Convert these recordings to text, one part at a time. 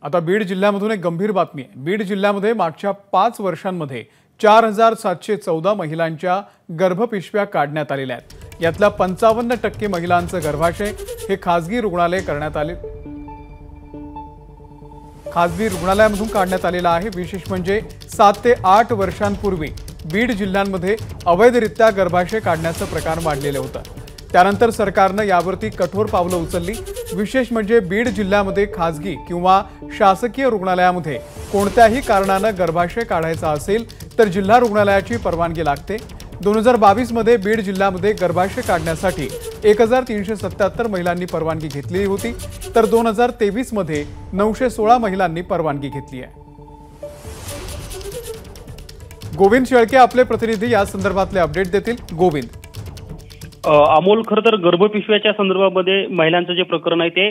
आता बीड जिल्ह्यामधून एक गंभीर बातमी आहे। बीड जिल्ह्यामध्ये मागच्या 5 वर्षांमध्ये 4714 महिलांच्या गर्भपिशव्या काढण्यात आलेल्या आहेत। यातल्या 55% महिलांचं गर्भाशय हे खासगी रुग्णालयामधून काढण्यात आलेलं आहे। विशेष म्हणजे 7 ते 8 वर्षांपूर्वी बीड जिल्ह्यांमध्ये अवैधरित्या गर्भाशय काढण्याचं प्रकार वाढलेलं होतं। त्यानंतर सरकारनं यावरती कठोर पावलं उचलली। विशेष म्हणजे बीड जिल्ह्यामध्ये खासगी किंवा शासकीय रुग्णालयामध्ये कोणत्याही कारणानं गर्भाशय काढायचा असेल तर जिल्हा रुग्णालयाची परवानगी लागते। 2022 मध्ये बीड जिल्ह्यामध्ये गर्भाशय काढण्यासाठी 1377 महिलांनी परवानगी घेतली होती, तर 2023 मध्ये 916 महिलांनी परवानगी घेतली आहे। गोविंद शेळके आपले प्रतिनिधी या संदर्भातले अपडेट देतील। गोविंद। अमोल, खरं तर गर्भपिशव्याच्या संदर्भामध्ये महिलांचं जे प्रकरण आहे ते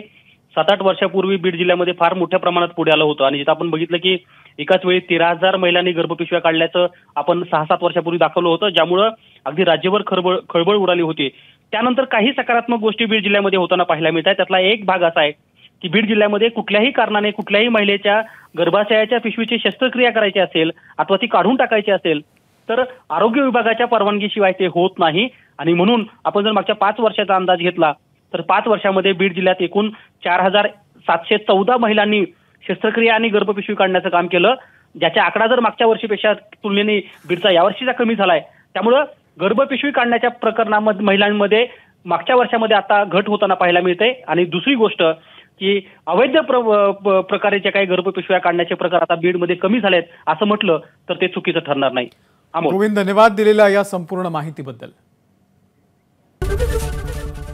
7-8 वर्षापूर्वी बीड जिल्ह्यामध्ये फार मोठ्या प्रमाणात पुढे आलं होतं आणि जिथं आपण बघितलं की एकाच वेळी 13,000 महिलांनी गर्भपिशव्या काढल्याचं आपण 6-7 वर्षापूर्वी दाखवलं होतं, ज्यामुळं अगदी राज्यभर खळबळ उडाली होती। त्यानंतर काही सकारात्मक गोष्टी बीड जिल्ह्यामध्ये होताना पाहायला मिळतात। त्यातला एक भाग असा आहे की बीड जिल्ह्यामध्ये कुठल्याही कारणाने कुठल्याही महिलेच्या गर्भाशयाच्या पिशवीची शस्त्रक्रिया करायची असेल अथवा ती काढून टाकायची असेल तर आरोग्य विभागाच्या परवानगीशिवाय ते होत नाही। आणि म्हणून आपण जर मागच्या 5 वर्षाचा अंदाज घेतला तर 5 वर्षामध्ये बीड जिल्ह्यात एकूण 4714 महिलांनी शस्त्रक्रिया आणि गर्भपिशवी काढण्याचं काम केलं, ज्याचा आकडा जर मागच्या वर्षीपेक्षा तुलनेने बीडचा यावर्षीचा कमी झालाय। त्यामुळे गर्भपिशवी काढण्याच्या प्रकरणामध्ये महिलांमध्ये मागच्या वर्षामध्ये आता घट होताना पाहायला मिळते। आणि दुसरी गोष्ट की अवैध प्रकारे जे काही गर्भपिशव्या काढण्याचे प्रकार आता बीडमध्ये कमी झालेत असं म्हटलं तर ते चुकीचं ठरणार नाही। गोविंद, धन्यवाद दिलेल्या या संपूर्ण माहितीबद्दल।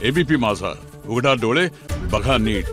एबीपी माझा, उघडा डोळे बघा नीट।